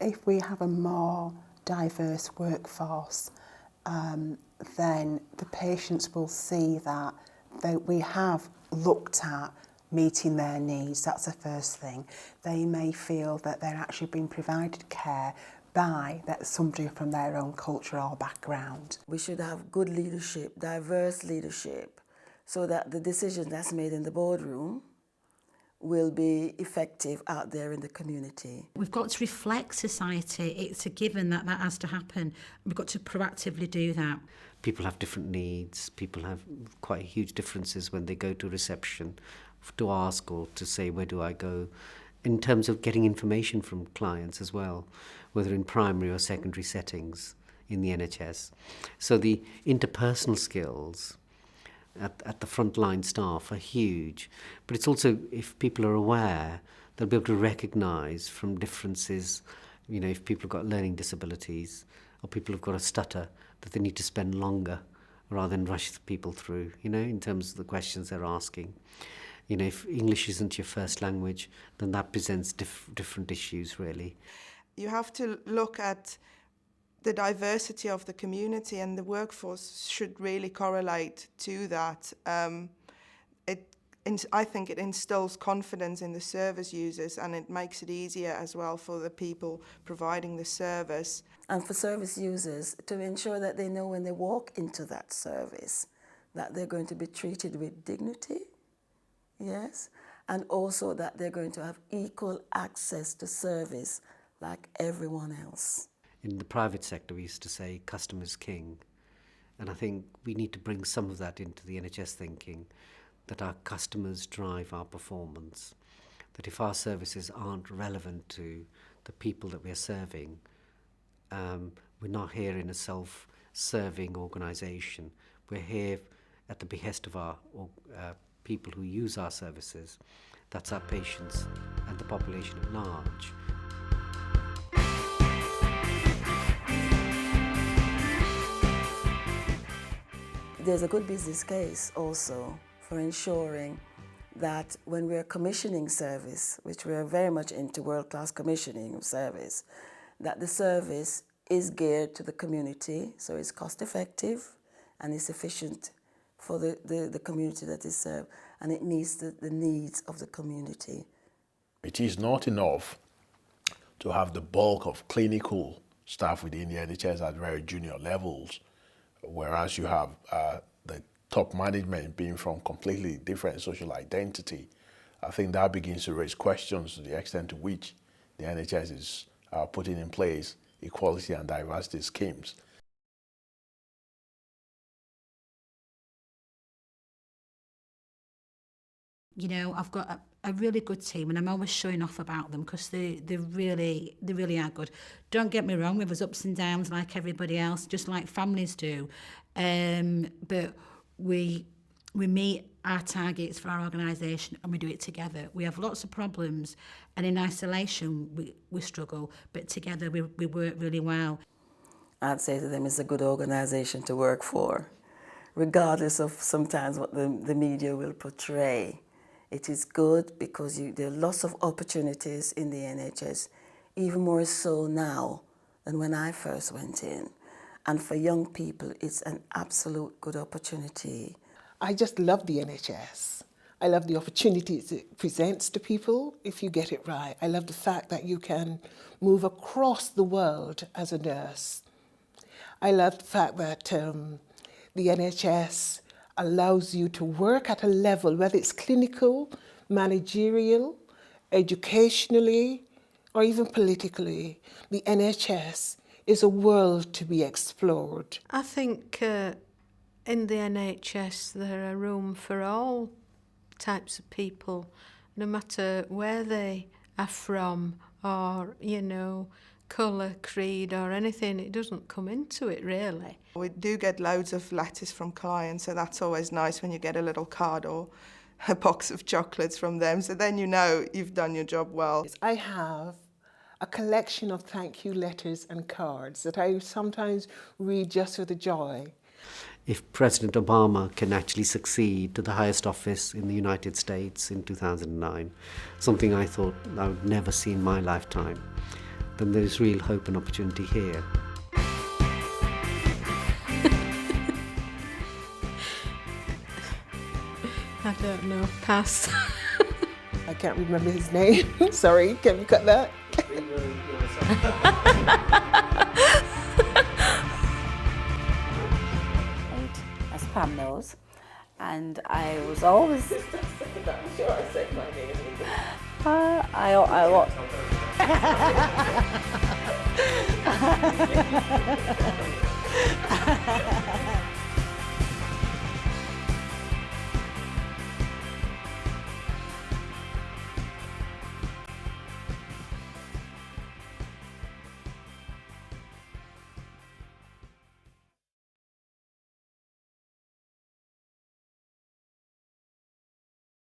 If we have a more diverse workforce, then the patients will see that we have looked at meeting their needs. That's the first thing. They may feel that they're actually being provided care by somebody from their own culture or background. We should have good leadership, diverse leadership, so that the decision that's made in the boardroom will be effective out there in the community. We've got to reflect society. It's a given that that has to happen. We've got to proactively do that. People have different needs. People have quite huge differences when they go to reception to ask or to say, where do I go? In terms of getting information from clients as well, whether in primary or secondary settings in the NHS. So the interpersonal skills at the frontline staff are huge. But it's also, if people are aware, they'll be able to recognise from differences, you know, if people have got learning disabilities or people have got a stutter, that they need to spend longer rather than rush people through, you know, in terms of the questions they're asking. You know, if English isn't your first language, then that presents different issues, really. You have to look at the diversity of the community, and the workforce should really correlate to that. I think it instills confidence in the service users, and it makes it easier as well for the people providing the service. And for service users to ensure that they know when they walk into that service that they're going to be treated with dignity, yes, and also that they're going to have equal access to service like everyone else. In the private sector, we used to say customer's king. And I think we need to bring some of that into the NHS thinking, that our customers drive our performance. That if our services aren't relevant to the people that we're serving, we're not here in a self-serving organisation. We're here at the behest of our people who use our services. That's our patients and the population at large. There's a good business case also for ensuring that when we're commissioning service, which we are very much into world-class commissioning of service, that the service is geared to the community, so it's cost-effective and it's efficient for the community that is served, and it meets the needs of the community. It is not enough to have the bulk of clinical staff within the NHS at very junior levels, whereas you have the top management being from completely different social identity. I think that begins to raise questions to the extent to which the NHS is putting in place equality and diversity schemes. You know, I've got a really good team, and I'm always showing off about them because they really are good. Don't get me wrong, we have ups and downs like everybody else, just like families do. But we meet our targets for our organisation and we do it together. We have lots of problems, and in isolation we struggle, but together we work really well. I'd say to them it's a good organisation to work for, regardless of sometimes what the media will portray. It is good because there are lots of opportunities in the NHS, even more so now than when I first went in. And for young people, it's an absolute good opportunity. I just love the NHS. I love the opportunities it presents to people if you get it right. I love the fact that you can move across the world as a nurse. I love the fact that the NHS allows you to work at a level, whether it's clinical, managerial, educationally, or even politically. The NHS is a world to be explored. I think in the NHS there are room for all types of people, no matter where they are from or, you know, colour, creed or anything. It doesn't come into it really. We do get loads of letters from clients, so that's always nice when you get a little card or a box of chocolates from them, so then you know you've done your job well. I have a collection of thank you letters and cards that I sometimes read just for the joy. If President Obama can actually succeed to the highest office in the United States in 2009, something I thought I would never see in my lifetime, then there is real hope and opportunity here. I don't know. Pass. I can't remember his name. Sorry, can you cut that? As Pam knows, and I was always. I'm sure I said my name. I